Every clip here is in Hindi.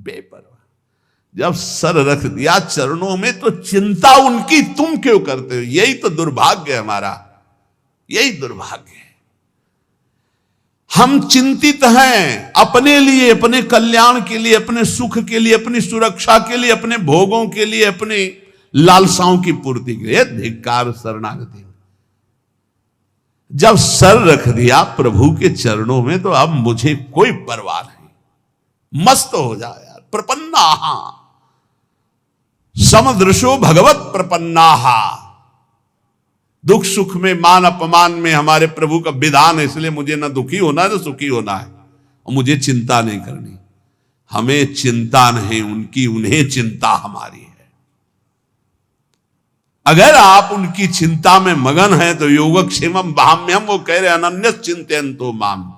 बेपरवाह। जब सर रख दिया चरणों में तो चिंता उनकी तुम क्यों करते हो? यही तो दुर्भाग्य है हमारा, यही दुर्भाग्य है। हम चिंतित हैं अपने लिए, अपने कल्याण के लिए, अपने सुख के लिए, अपनी सुरक्षा के लिए, अपने भोगों के लिए, अपने लालसाओं की पूर्ति के लिए। धिक्कार शरणागति। जब सर रख दिया प्रभु के चरणों में तो अब मुझे कोई परवाह नहीं। मस्त हो जाए यार। प्रपन्नाहा समदृशो भगवत प्रपन्नाहा। दुख सुख में, मान अपमान में हमारे प्रभु का विधान है, इसलिए मुझे ना दुखी होना है ना सुखी होना है, और मुझे चिंता नहीं करनी। हमें चिंता नहीं उनकी, उन्हें चिंता हमारी है। अगर आप उनकी चिंता में मगन हैं तो योगक्षेमम वहाम्यहम, वो कह रहे अनन्य चिंतयन्तो माम।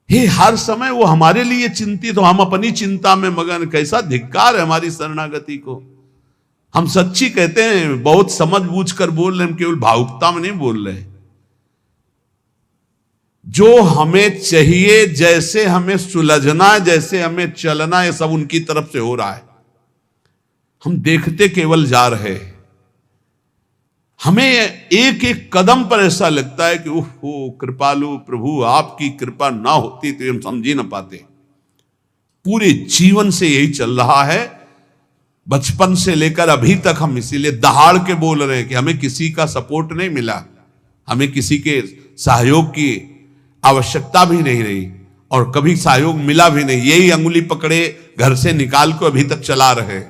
हे हर समय वो हमारे लिए चिंतित हो, हम अपनी चिंता में मगन। कैसा धिक्कार है हमारी शरणागति को। हम सच्ची कहते हैं, बहुत समझ बूझ कर बोल रहे हैं, हम केवल भावुकता में नहीं बोल रहे। जो हमें चाहिए, जैसे हमें सुलझना है, जैसे हमें चलना है, सब उनकी तरफ से हो रहा है। हम देखते केवल जा रहे हैं। हमें एक एक कदम पर ऐसा लगता है कि ओहो कृपालु प्रभु, आपकी कृपा ना होती तो हम समझ ही ना पाते। पूरे जीवन से यही चल रहा है, बचपन से लेकर अभी तक हम इसीलिए दहाड़ के बोल रहे हैं कि हमें किसी का सपोर्ट नहीं मिला, हमें किसी के सहयोग की आवश्यकता भी नहीं रही, और कभी सहयोग मिला भी नहीं। यही अंगुली पकड़े घर से निकाल को अभी तक चला रहे।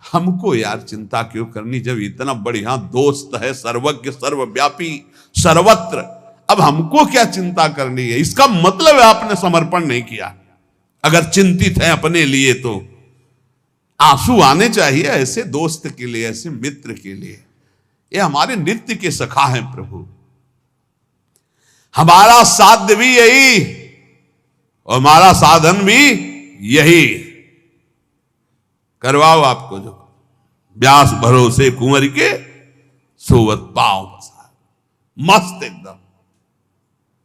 हमको यार चिंता क्यों करनी जब इतना बढ़िया दोस्त है, सर्वज्ञ सर्वव्यापी सर्वत्र। अब हमको क्या चिंता करनी है? इसका मतलब है आपने समर्पण नहीं किया। अगर चिंतित है अपने लिए तो आंसू आने चाहिए ऐसे दोस्त के लिए, ऐसे मित्र के लिए। ये हमारे नित्य के सखा हैं प्रभु। हमारा साध्य भी यही और हमारा साधन भी यही। करवाओ आपको जो व्यास भरोसे कुंवर के सोवत पांव पसार। मस्त, एकदम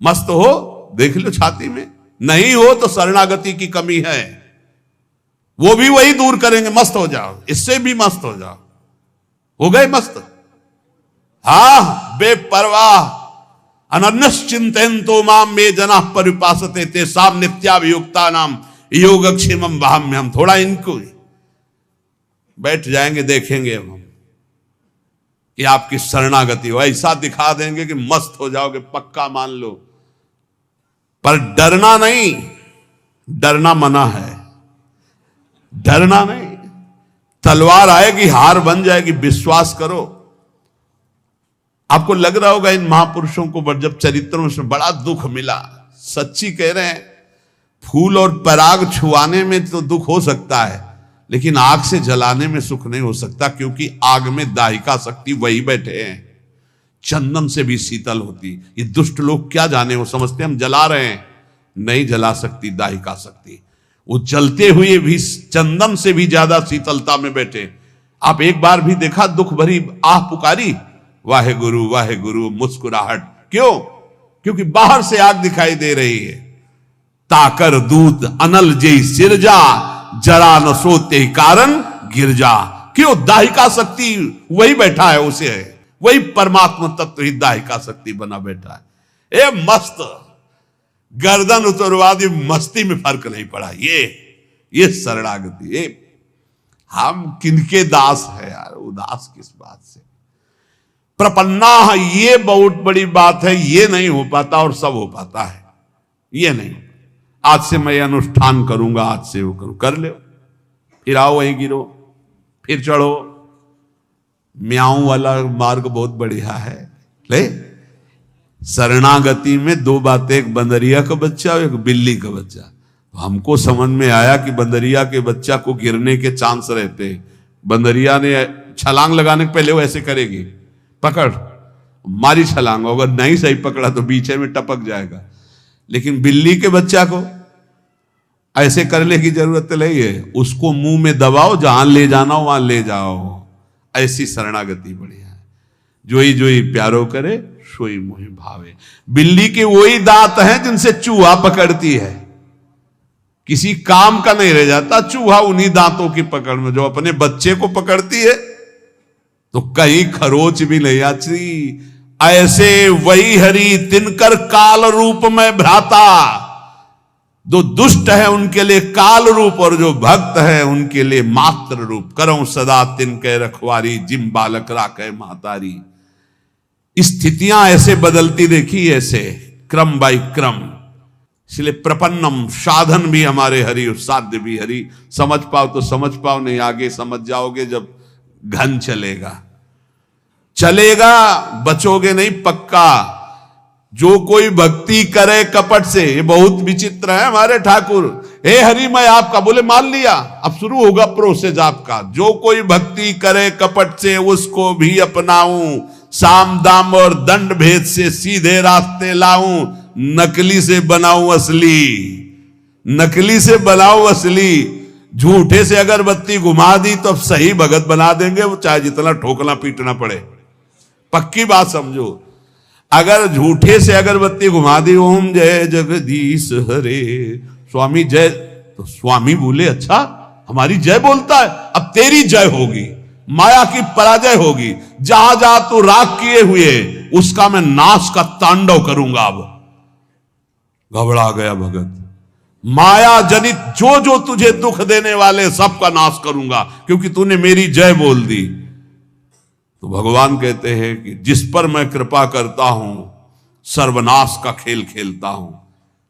मस्त हो, देख लो छाती में। नहीं हो तो शरणागति की कमी है, वो भी वही दूर करेंगे। मस्त हो जाओ, इससे भी मस्त हो जाओ। हो गए मस्त? हाँ, बेपरवाह। अनन्यश्चिन्तयन्तो माम ये जनाः परिपासते तेषां नित्याभियुक्तानां योगक्षेमं वहाम्यहम्। थोड़ा इनको बैठ जाएंगे, देखेंगे हम कि आपकी शरणागति हो। ऐसा दिखा देंगे कि मस्त हो जाओगे, पक्का मान लो। पर डरना नहीं, डरना मना है। डरना नहीं, तलवार आएगी हार बन जाएगी, विश्वास करो। आपको लग रहा होगा इन महापुरुषों को जब चरित्रों में बड़ा दुख मिला। सच्ची कह रहे हैं, फूल और पराग छुआने में तो दुख हो सकता है, लेकिन आग से जलाने में सुख नहीं हो सकता, क्योंकि आग में दाहिका शक्ति वही बैठे हैं। चंदन से भी शीतल होती। ये दुष्ट लोग क्या जाने, वो समझते हम जला रहे हैं। नहीं जला सकती दाहिका शक्ति। वो जलते हुए भी चंदन से भी ज्यादा शीतलता में बैठे। आप एक बार भी देखा दुख भरी आह पुकारी, वाहे गुरु मुस्कुराहट। क्यों? क्योंकि बाहर से आग दिखाई दे रही है। ताकर दूत अनल जय सिरजा, जरा न सोते कारण गिरजा। क्यों? दाहिका शक्ति वही बैठा है, उसे है वही परमात्मा तत्व ही दाहिका शक्ति बना बैठा है। ए मस्त, गर्दन उतरवादी मस्ती में फर्क नहीं पड़ा। ये शरणागति। ये हम किनके दास है यार, उदास किस बात से? प्रपन्ना, ये बहुत बड़ी बात है। ये नहीं हो पाता और सब हो पाता है। ये नहीं, आज से मैं अनुष्ठान करूंगा, आज से वो करूं, कर ले, फिर आओ वहीं गिरो, फिर चढ़ो। म्याऊं वाला मार्ग बहुत बढ़िया है। ले, शरणागति में दो बातें, एक बंदरिया का बच्चा और एक बिल्ली का बच्चा। तो हमको समझ में आया कि बंदरिया के बच्चा को गिरने के चांस रहते हैं। बंदरिया ने छलांग लगाने के पहले वो ऐसे करेगी, पकड़, मारी छलांग, अगर नहीं सही पकड़ा तो बीचे में टपक जाएगा। लेकिन बिल्ली के बच्चा को ऐसे करने की जरूरत नहीं है, उसको मुंह में दबाओ, जहां ले जाना हो वहां ले जाओ। ऐसी शरणागति बढ़िया है। जोई जोई प्यारो करे सोई मोहि भावे। बिल्ली के वही दांत हैं जिनसे चूहा पकड़ती है किसी काम का नहीं रह जाता। चूहा उन्हीं दांतों की पकड़ में जो अपने बच्चे को पकड़ती है तो कहीं खरोच भी नहीं आती। ऐसे वही हरि तिनकर काल रूप में भ्राता। जो दुष्ट है उनके लिए काल रूप और जो भक्त है उनके लिए मात्र रूप। करऊं सदा तिनके रखवारी जिम बालक राखे महतारी। स्थितियां ऐसे बदलती देखी, ऐसे क्रम बाई क्रम। इसलिए प्रपन्नम, साधन भी हमारे हरि और साध्य भी हरि। समझ पाओ तो समझ पाओ, नहीं आगे समझ जाओगे जब घन चलेगा। बचोगे नहीं पक्का। जो कोई भक्ति करे कपट से, ये बहुत विचित्र है हमारे ठाकुर। हे हरि मैं आपका, बोले मान लिया, अब शुरू होगा प्रोसेस आपका। जो कोई भक्ति करे कपट से उसको भी अपनाऊं, साम दाम और दंड भेद से सीधे रास्ते लाऊं। नकली से बनाऊं असली, नकली से बनाऊं असली। झूठे से अगरबत्ती घुमा दी तो अब सही भगत बना देंगे, वो चाहे जितना ठोकना पीटना पड़े। पक्की बात समझो। अगर झूठे से अगरबत्ती घुमा दी, ओम जय जगदीश हरे स्वामी जय, तो स्वामी बोले अच्छा हमारी जय बोलता है, अब तेरी जय होगी, माया की पराजय होगी। जहां जहां तू राग किए हुए उसका मैं नाश का तांडव करूंगा। अब घबरा गया भगत। माया जनित जो जो तुझे दुख देने वाले सबका नाश करूंगा, क्योंकि तूने मेरी जय बोल दी। तो भगवान कहते हैं कि जिस पर मैं कृपा करता हूं सर्वनाश का खेल खेलता हूं।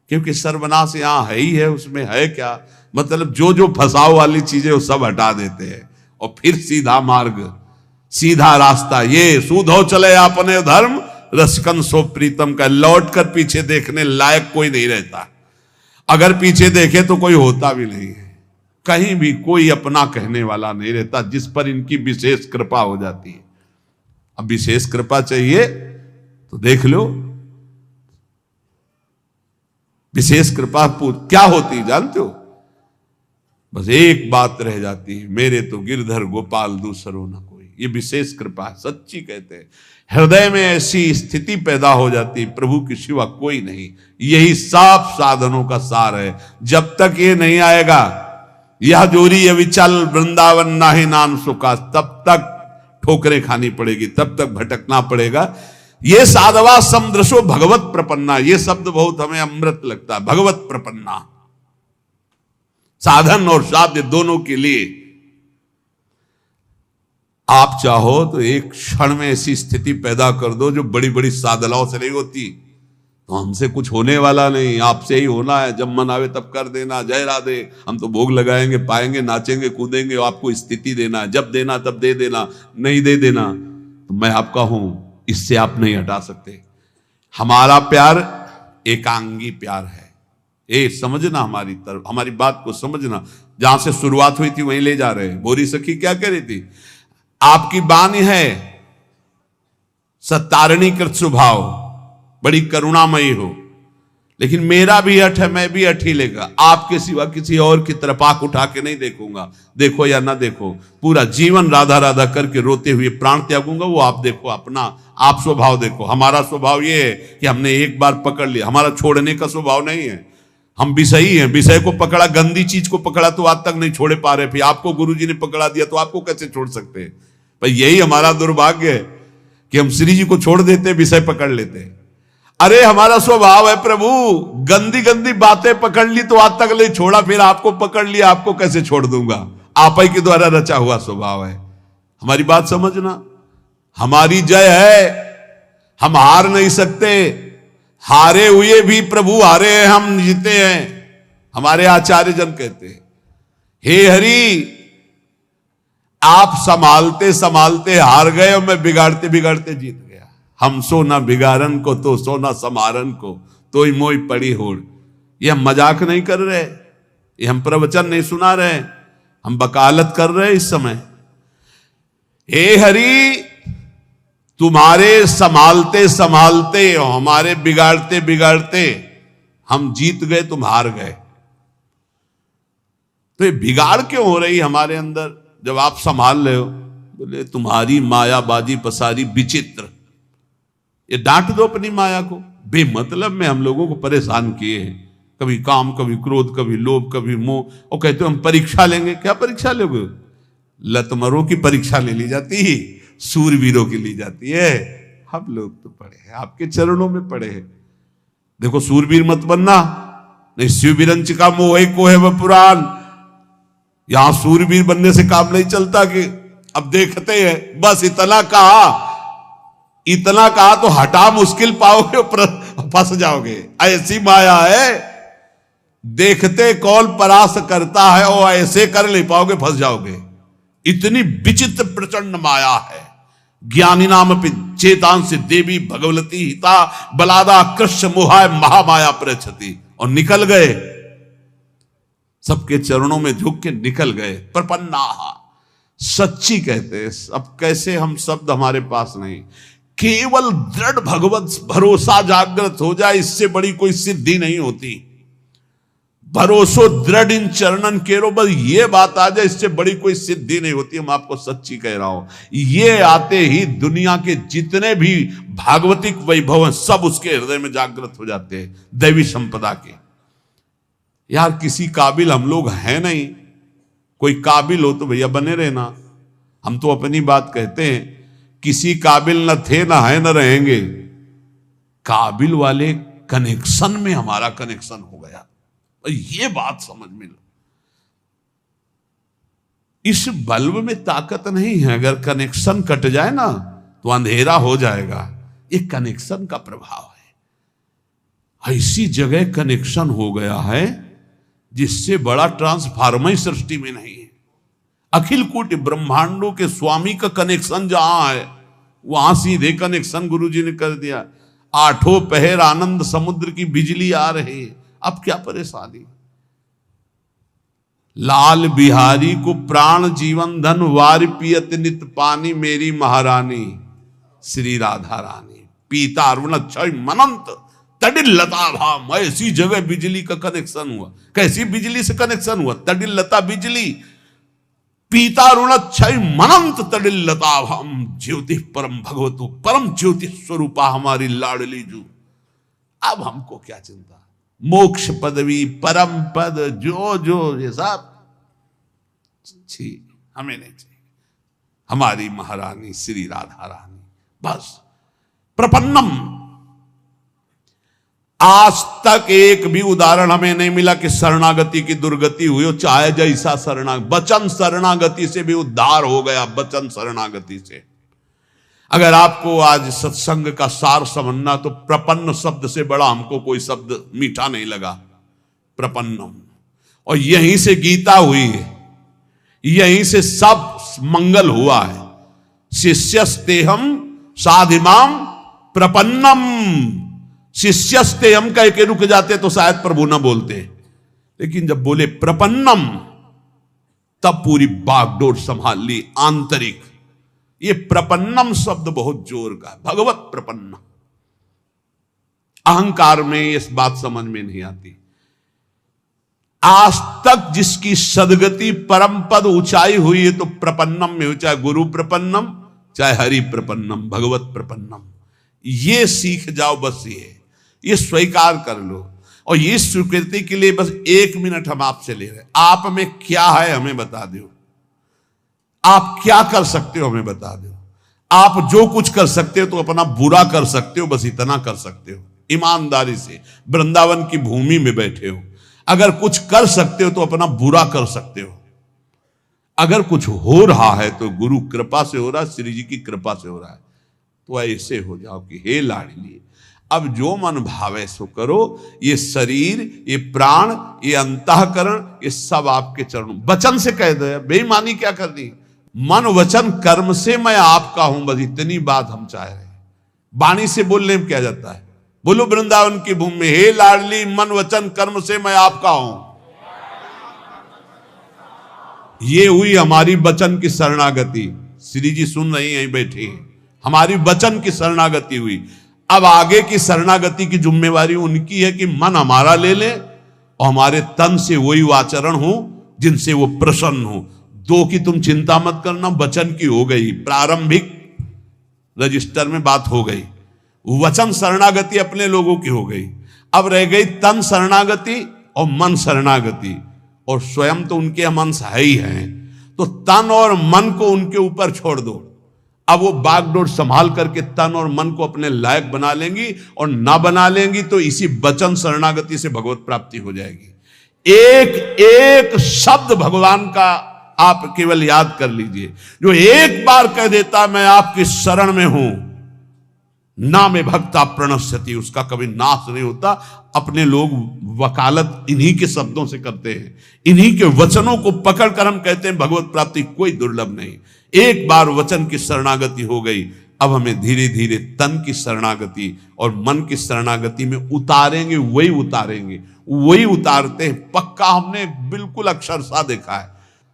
क्योंकि सर्वनाश यहां है ही है, उसमें है क्या, मतलब जो जो फंसाव वाली चीजें वो सब हटा देते हैं और फिर सीधा मार्ग, सीधा रास्ता। ये सूधो चले अपने धर्म, रसकन सो प्रीतम का। लौट कर पीछे देखने लायक कोई नहीं रहता। अगर पीछे देखे तो कोई होता भी नहीं है, कहीं भी कोई अपना कहने वाला नहीं रहता, जिस पर इनकी विशेष कृपा हो जाती है। अब विशेष कृपा चाहिए तो देख लो, विशेष कृपा क्या होती है जानते हो? बस एक बात रह जाती है, मेरे तो गिरधर गोपाल दूसरो न कोई। ये विशेष कृपा है, सच्ची कहते हैं। हृदय में ऐसी स्थिति पैदा हो जाती, प्रभु के सिवा कोई नहीं। यही सब साधनों का सार है। जब तक ये नहीं आएगा, यह जोरी अविचल वृंदावन नाहि नाम सुखा, तब तक ठोकरें खानी पड़ेगी, तब तक भटकना पड़ेगा। ये साधवा समदृशो भगवत प्रपन्ना, ये शब्द बहुत हमें अमृत लगता है। भगवत प्रपन्ना, साधन और साध्य दोनों के लिए। आप चाहो तो एक क्षण में ऐसी स्थिति पैदा कर दो जो बड़ी बड़ी साधनाओं से नहीं होती। तो हमसे कुछ होने वाला नहीं, आपसे ही होना है। जब मन आवे तब कर देना, जय राधे। हम तो भोग लगाएंगे, पाएंगे, नाचेंगे, कूदेंगे, आपको स्थिति देना है। जब देना तब दे देना, नहीं दे देना तो मैं आपका हूं, इससे आप नहीं हटा सकते। हमारा प्यार एकांगी प्यार है। ए समझना, हमारी तरफ, हमारी बात को समझना। जहां से शुरुआत हुई थी वहीं ले जा रहे हैं। बोरी सखी क्या कह रही थी? आपकी बानी है सत्तारणी कृत स्वभाव, बड़ी करुणामयी हो, लेकिन मेरा भी हठ है, मैं भी हठ ही लेगा। आपके सिवा किसी और की तरफ आंख उठा के नहीं देखूंगा। देखो या ना देखो, पूरा जीवन राधा राधा करके रोते हुए प्राण त्यागूंगा। वो आप देखो, अपना आप स्वभाव देखो। हमारा स्वभाव ये है कि हमने एक बार पकड़ लिया, हमारा छोड़ने का स्वभाव नहीं है। हम विषयी हैं, विषय को पकड़ा, गंदी चीज को पकड़ा तो आज तक नहीं छोड़े पा रहे। फिर आपको गुरुजी ने पकड़ा दिया तो आपको कैसे छोड़ सकते हैं? भाई यही हमारा दुर्भाग्य है कि हम श्री जी को छोड़ देते, विषय पकड़ लेते। अरे हमारा स्वभाव है प्रभु, गंदी गंदी बातें पकड़ ली तो आज तक नहीं छोड़ा, फिर आपको पकड़ लिया, आपको कैसे छोड़ दूंगा? आप ही के द्वारा रचा हुआ स्वभाव है। हमारी बात समझना। हमारी जय है, हम हार नहीं सकते। हारे हुए भी प्रभु हारे हैं, हम जीते हैं। हमारे आचार्य जन कहते हैं, हे हरि आप संभालते संभालते हार गए और मैं बिगाड़ते बिगाड़ते जीत गया। हम सो ना बिगाड़न को तो सो ना समारन को, तो ही मोई पड़ी होड़। ये हम मजाक नहीं कर रहे, ये हम प्रवचन नहीं सुना रहे, हम वकालत कर रहे इस समय। हे हरि तुम्हारे संभालते संभालते और हमारे बिगाड़ते बिगाड़ते हम जीत गए, तुम हार गए। तो ये बिगाड़ क्यों हो रही हमारे अंदर जब आप संभाल रहे हो? बोले तुम्हारी मायाबाजी पसारी विचित्र। ये डांट दो अपनी माया को। बेमतलब में हम लोगों को परेशान किए हैं। कभी काम, कभी क्रोध, कभी लोभ, कभी मोह, और कहते हो हम परीक्षा लेंगे। क्या परीक्षा लोगे? लतमरों की परीक्षा ले ली जाती है, सूरवीरों की ली जाती है। हम लोग तो पढ़े हैं, आपके चरणों में पढ़े हैं। देखो, सूरवीर मत बनना, नहीं शिववीरंच का मोह को है वह पुराण। यहां सूरवीर बनने से काम नहीं चलता कि अब देखते हैं, बस इतना कहा तो हटा मुश्किल पाओगे और फंस जाओगे। ऐसी माया है, देखते कौन परास करता है, और ऐसे कर नहीं पाओगे, फंस जाओगे। इतनी विचित्र प्रचंड माया है। ज्ञानी नाम पे चेतांश देवी भगवती हिता बलादा कृष्ण मोहाय महामाया प्रचति। और निकल गए, सबके चरणों में झुक के निकल गए। प्रपन्ना सच्ची कहते। अब कैसे हम शब्द हमारे पास नहीं, केवल दृढ़ भगवत भरोसा जागृत हो जाए, इससे बड़ी कोई सिद्धि नहीं होती। भरोसो दृढ़ इन चरणन केरो, बस ये बात आ जाए, इससे बड़ी कोई सिद्धि नहीं होती। हम आपको सच्ची कह रहा हूं, ये आते ही दुनिया के जितने भी भागवतिक वैभव हैं सब उसके हृदय में जागृत हो जाते हैं, दैवी संपदा के। यार किसी काबिल हम लोग हैं नहीं, कोई काबिल हो तो भैया बने रहना। हम तो अपनी बात कहते हैं, किसी काबिल न थे, न है, न रहेंगे। काबिल वाले कनेक्शन में हमारा कनेक्शन हो गया, ये बात समझ में लो। इस बल्ब में ताकत नहीं है, अगर कनेक्शन कट जाए ना तो अंधेरा हो जाएगा। ये कनेक्शन का प्रभाव है। ऐसी जगह कनेक्शन हो गया है जिससे बड़ा ट्रांसफार्मर सृष्टि में नहीं है। अखिल कोटि ब्रह्मांडों के स्वामी का कनेक्शन जहां है, वहां सीधे कनेक्शन गुरुजी ने कर दिया। आठों पहर आनंद समुद्र की बिजली आ रही है, अब क्या परेशानी। लाल बिहारी को प्राण जीवन धन वार पियत नित पानी, मेरी महारानी श्री राधा रानी। पीता अरुण क्षय मनंत तडिल लता भाम। ऐसी जगह बिजली का कनेक्शन हुआ। कैसी बिजली से कनेक्शन हुआ? तडिल लता बिजली। पीता अरुण क्षय मनंत तडिल लता भाम। ज्योति परम भगवतु परम ज्योति स्वरूपा हमारी लाडली जू। अब हमको क्या चिंता, मोक्ष पदवी परम पद जो ये सब छी हमें नहीं चाहिए। हमारी महारानी श्री राधा रानी बस। प्रपन्नम, आज तक एक भी उदाहरण हमें नहीं मिला कि शरणागति की दुर्गति हुई हो, चाहे जैसा वचन शरणागति से भी उद्धार हो गया। वचन शरणागति से अगर आपको आज सत्संग का सार समझना तो प्रपन्न शब्द से बड़ा हमको कोई शब्द मीठा नहीं लगा। प्रपन्नम, और यहीं से गीता हुई है, यहीं से सब मंगल हुआ है। शिष्यस्तेहम साधिमाम प्रपन्नम। शिष्यस्ते हम कह के रुक जाते तो शायद प्रभु ना बोलते, लेकिन जब बोले प्रपन्नम तब पूरी बागडोर संभाल ली आंतरिक। ये प्रपन्नम शब्द बहुत जोर का है, भगवत प्रपन्न। अहंकार में इस बात समझ में नहीं आती। आज तक जिसकी सदगति परम पद ऊंचाई हुई है तो प्रपन्नम में हुई, चाहे गुरु प्रपन्नम चाहे हरि प्रपन्नम, भगवत प्रपन्नम। ये सीख जाओ, बस ये स्वीकार कर लो। और ये स्वीकृति के लिए बस 1 मिनट हम आपसे ले रहे हैं। आप में क्या है हमें बता दो, आप क्या कर सकते हो हमें बता दो। आप जो कुछ कर सकते हो तो अपना बुरा कर सकते हो, बस इतना कर सकते हो। ईमानदारी से वृंदावन की भूमि में बैठे हो, अगर कुछ कर सकते हो तो अपना बुरा कर सकते हो। अगर कुछ हो रहा है तो गुरु कृपा से हो रहा है, श्री जी की कृपा से हो रहा है। तो ऐसे हो जाओ कि हे लाडली, अब जो मन भावे सो करो। ये शरीर, ये प्राण, ये अंतःकरण, ये सब आपके चरणों। वचन से कह दो, बेईमानी क्या कर दी। मन वचन कर्म से मैं आपका हूं, बस इतनी बात हम चाह रहे हैं। वाणी से बोलने में क्या जाता है। बोलो वृंदावन की भूमि में, हे लाडली मन वचन कर्म से मैं आपका हूं। ये हुई हमारी वचन की शरणागति। श्री जी सुन रही हैं, बैठी हैं। हमारी वचन की शरणागति हुई। अब आगे की शरणागति की जिम्मेवारी उनकी है कि मन हमारा ले ले और हमारे तन से वही आचरण हो जिनसे वो प्रसन्न हो। 2 की तुम चिंता मत करना, वचन की हो गई, प्रारंभिक रजिस्टर में बात हो गई। वचन शरणागति अपने लोगों की हो गई। अब रह गई तन शरणागति और मन शरणागति, और स्वयं तो उनके हम अंश है ही हैं, तो तन और मन को उनके ऊपर छोड़ दो। अब वो बागडोर संभाल करके तन और मन को अपने लायक बना लेंगी, और ना बना लेंगी तो इसी वचन शरणागति से भगवत प्राप्ति हो जाएगी। एक एक शब्द भगवान का आप केवल याद कर लीजिए, जो एक बार कह देता मैं आपकी शरण में हूं, ना में भक्ता प्रणश्यति, उसका कभी नाश नहीं होता। अपने लोग वकालत इन्हीं के शब्दों से करते हैं, इन्हीं के वचनों को पकड़कर हम कहते हैं भगवत प्राप्ति कोई दुर्लभ नहीं। एक बार वचन की शरणागति हो गई, अब हमें धीरे धीरे तन की शरणागति और मन की शरणागति में उतारेंगे, वही उतारते हैं। पक्का हमने बिल्कुल अक्षरशः देखा है।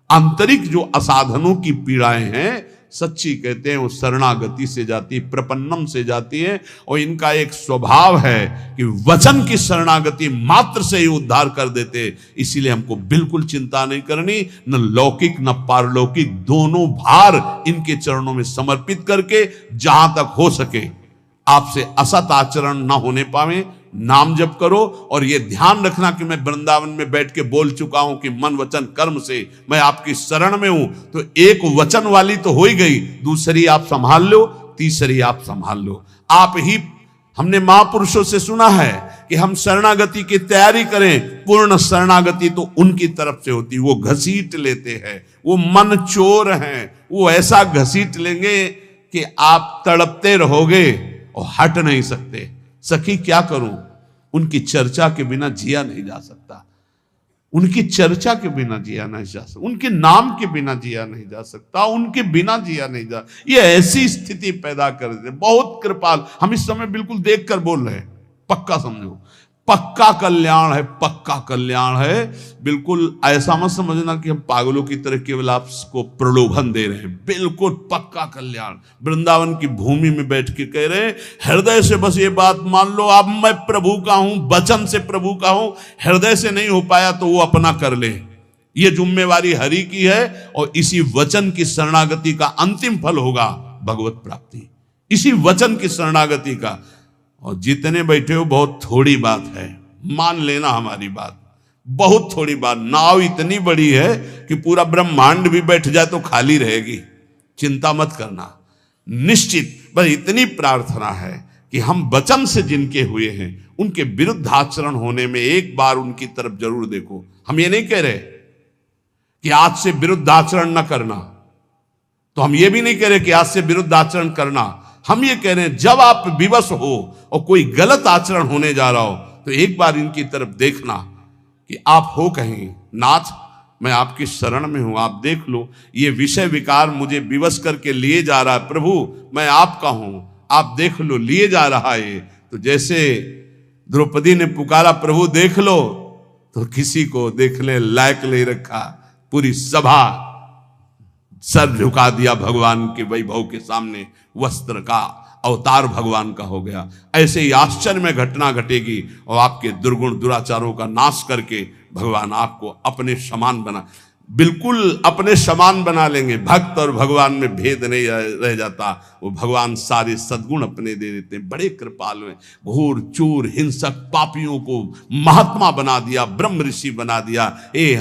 आंतरिक जो असाधनों की पीड़ाएं हैं, सच्ची कहते हैं वो शरणागति से जाती, प्रपन्नम से जाती है, और इनका एक स्वभाव है कि वचन की शरणागति मात्र से ही उद्धार कर देते। इसीलिए हमको बिल्कुल चिंता नहीं करनी, न लौकिक न पारलौकिक, दोनों भार इनके चरणों में समर्पित करके जहां तक हो सके आपसे असत आचरण न होने पावे, नाम जप करो। और ये ध्यान रखना कि मैं वृंदावन में बैठ के बोल चुका हूं कि मन वचन कर्म से मैं आपकी शरण में हूं, तो एक वचन वाली तो हो ही गई, दूसरी आप संभाल लो, तीसरी आप संभाल लो। आप ही, हमने महापुरुषों से सुना है कि हम शरणागति की तैयारी करें, पूर्ण शरणागति तो उनकी तरफ से होती, वो घसीट लेते हैं, वो मन चोर हैं, वो ऐसा घसीट लेंगे कि आप तड़पते रहोगे और हट नहीं सकते। सखी क्या करूं, उनकी चर्चा के बिना जिया नहीं जा सकता, उनकी चर्चा के बिना जिया नहीं जा सकता, उनके नाम के बिना जिया नहीं जा सकता, उनके बिना जिया नहीं जा। ये ऐसी स्थिति पैदा कर देते, बहुत कृपाल। हम इस समय बिल्कुल देख कर बोल रहे हैं, पक्का समझो, पक्का कल्याण है, पक्का कल्याण है। बिल्कुल ऐसा मत समझना कि हम पागलों की तरह केवल आपको प्रलोभन दे रहे हैं, बिल्कुल पक्का कल्याण। वृंदावन की भूमि में बैठ के कह रहे हैं, हृदय से बस ये बात मान लो, अब मैं प्रभु का हूं, वचन से प्रभु का हूं। हृदय से नहीं हो पाया तो वो अपना कर ले, ये जिम्मेवारी हरि की है, और इसी वचन की शरणागति का अंतिम फल होगा भगवत प्राप्ति, इसी वचन की शरणागति का। और जितने बैठे हो बहुत थोड़ी बात है, मान लेना हमारी बात, बहुत थोड़ी बात। नाव इतनी बड़ी है कि पूरा ब्रह्मांड भी बैठ जाए तो खाली रहेगी, चिंता मत करना, निश्चित। बस इतनी प्रार्थना है कि हम वचन से जिनके हुए हैं उनके विरुद्ध आचरण होने में एक बार उनकी तरफ जरूर देखो। हम ये नहीं कह रहे कि आज से विरुद्ध आचरण न करना, तो हम ये भी नहीं कह रहे कि आज से विरुद्ध आचरण करना। हम ये कह रहे हैं जब आप विवश हो और कोई गलत आचरण होने जा रहा हो तो एक बार इनकी तरफ देखना कि आप हो कहीं, नाथ मैं आपकी शरण में हूं, आप देख लो, ये विषय विकार मुझे विवश करके लिए जा रहा है, प्रभु मैं आपका हूं, आप देख लो, लिए जा रहा है। तो जैसे द्रौपदी ने पुकारा प्रभु देख लो, तो किसी को देखने लायक नहीं रखा, पूरी सभा सर झुका दिया भगवान के वैभव के सामने, वस्त्र का अवतार भगवान का हो गया। ऐसे ही आश्चर्य में घटना घटेगी और आपके दुर्गुण दुराचारों का नाश करके भगवान आपको अपने समान बना, बिल्कुल अपने समान बना लेंगे। भक्त और भगवान में भेद नहीं रह जाता, वो भगवान सारे सद्गुण अपने दे देते हैं, बड़े कृपालु हैं। घोर चोर हिंसक पापियों को महात्मा बना दिया, ब्रह्म ऋषि बना दिया।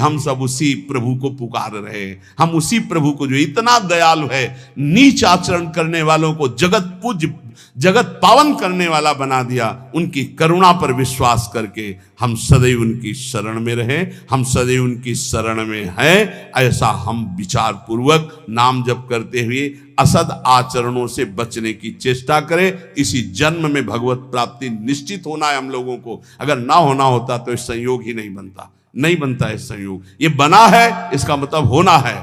हम सब उसी प्रभु को पुकार रहे हैं, हम उसी प्रभु को जो इतना दयालु है, नीच आचरण करने वालों को जगत पूज्य जगत पावन करने वाला बना दिया। उनकी करुणा पर विश्वास करके हम सदैव उनकी शरण में रहें, हम सदैव उनकी शरण में हैं। ऐसा हम विचार पूर्वक नाम जप करते हुए असद आचरणों से बचने की चेष्टा करें। इसी जन्म में भगवत प्राप्ति निश्चित होना है हम लोगों को। अगर ना होना होता तो इस संयोग ही नहीं बनता, नहीं बनता इस संयोग। ये बना है इसका मतलब होना है,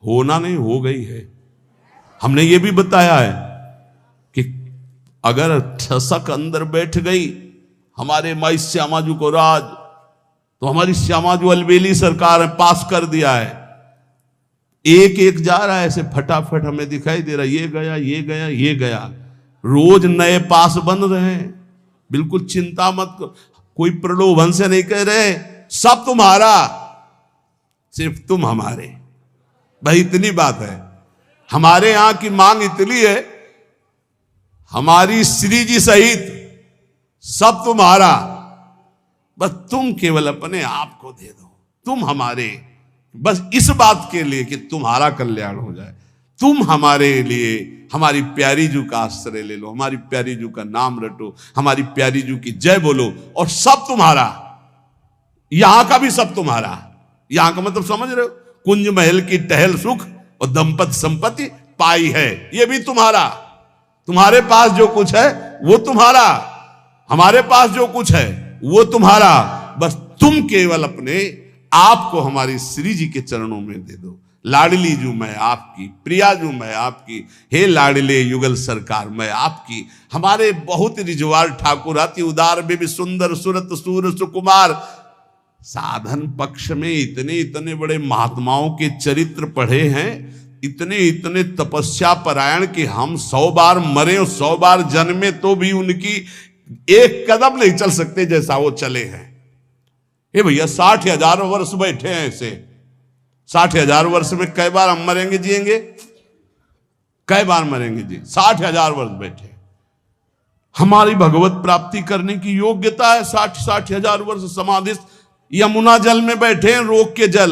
होना नहीं हो गई है। हमने ये भी बताया है कि अगर ठसक अंदर बैठ गई हमारे माई श्यामाजू को राज, तो हमारी श्यामाजू अलबेली सरकार ने पास कर दिया है। एक एक जा रहा है ऐसे फटाफट, हमें दिखाई दे रहा है, ये गया ये गया ये गया, रोज नए पास बन रहे हैं। बिल्कुल चिंता मत करो, कोई प्रलोभन से नहीं कह रहे सब तुम्हारा, सिर्फ तुम हमारे, भाई इतनी बात है। हमारे यहां की मांग इतनी है, हमारी श्री जी सहित सब तुम्हारा, बस तुम केवल अपने आप को दे दो, तुम हमारे, बस इस बात के लिए कि तुम्हारा कल्याण हो जाए। तुम हमारे लिए हमारी प्यारी जू का आश्रय ले लो, हमारी प्यारी जू का नाम रटो, हमारी प्यारी जू की जय बोलो, और सब तुम्हारा, यहां का भी सब तुम्हारा। यहां का मतलब समझ रहे हो? कुंज महल की टहल सुख और दंपत संपत्ति पाई है, ये भी तुम्हारा। तुम्हारे पास जो कुछ है वो तुम्हारा, हमारे पास जो कुछ है वो तुम्हारा, बस तुम केवल अपने आप को हमारी श्री जी के चरणों में दे दो। लाडली जू मैं आपकी, प्रिया जू मैं आपकी, हे लाडले युगल सरकार मैं आपकी। हमारे बहुत रिजवार ठाकुर अति उदार भी सुंदर सुरत सूर सुकुमार। साधन पक्ष में इतने इतने बड़े महात्माओं के चरित्र पढ़े हैं, इतने इतने तपस्या परायण कि हम 100 बार मरे और 100 बार जन्मे तो भी उनकी एक कदम नहीं चल सकते जैसा वो चले हैं। ये भैया 60,000 वर्ष बैठे हैं ऐसे, 60,000 वर्ष में कई बार हम मरेंगे जिएंगे? कई बार मरेंगे जी? 60,000 वर्ष बैठे। हमारी भगवत प्राप्ति करने की योग्यता है 60,000 वर्ष समाधिस्थ। यमुना जल में बैठे हैं, रोक के जल,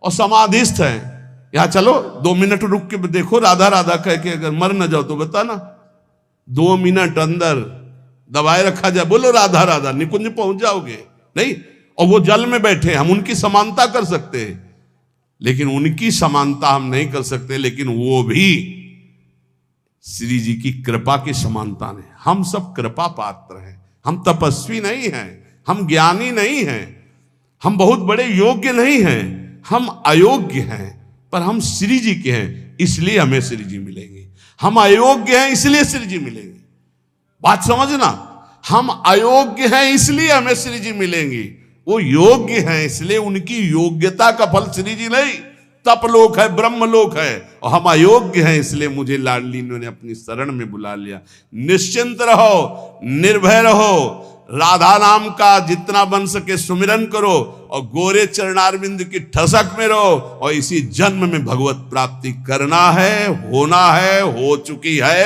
और समाधिस्थ हैं। यहां चलो 2 मिनट रुक के देखो, राधा राधा कह के अगर मर न जाओ तो बता ना, 2 मिनट अंदर दबाए रखा जाए, बोलो राधा राधा, निकुंज पहुंच जाओगे नहीं? और वो जल में बैठे, हम उनकी समानता कर सकते हैं, लेकिन उनकी समानता हम नहीं कर सकते, लेकिन वो भी श्री जी की कृपा की समानता ने। हम सब कृपा पात्र हैं, हम तपस्वी नहीं हैं, हम ज्ञानी नहीं हैं, हम बहुत बड़े योग्य नहीं हैं, हम अयोग्य हैं, पर हम श्री जी के हैं, इसलिए हमें श्री जी मिलेंगे। हम अयोग्य हैं इसलिए श्री जी मिलेंगे। बात समझना, हम अयोग्य हैं इसलिए हमें श्री जी मिलेंगे, वो योग्य हैं इसलिए उनकी योग्यता का फल श्री जी नहीं, तपलोक है, ब्रह्मलोक है, और हम अयोग्य हैं इसलिए मुझे लाडली ने अपनी शरण में बुला लिया। निश्चिंत रहो, निर्भय रहो, राधा नाम का जितना बन सके सुमिरन करो, और गोरे चरणारविंद की ठसक में रहो, और इसी जन्म में भगवत प्राप्ति करना है, होना है, हो चुकी है।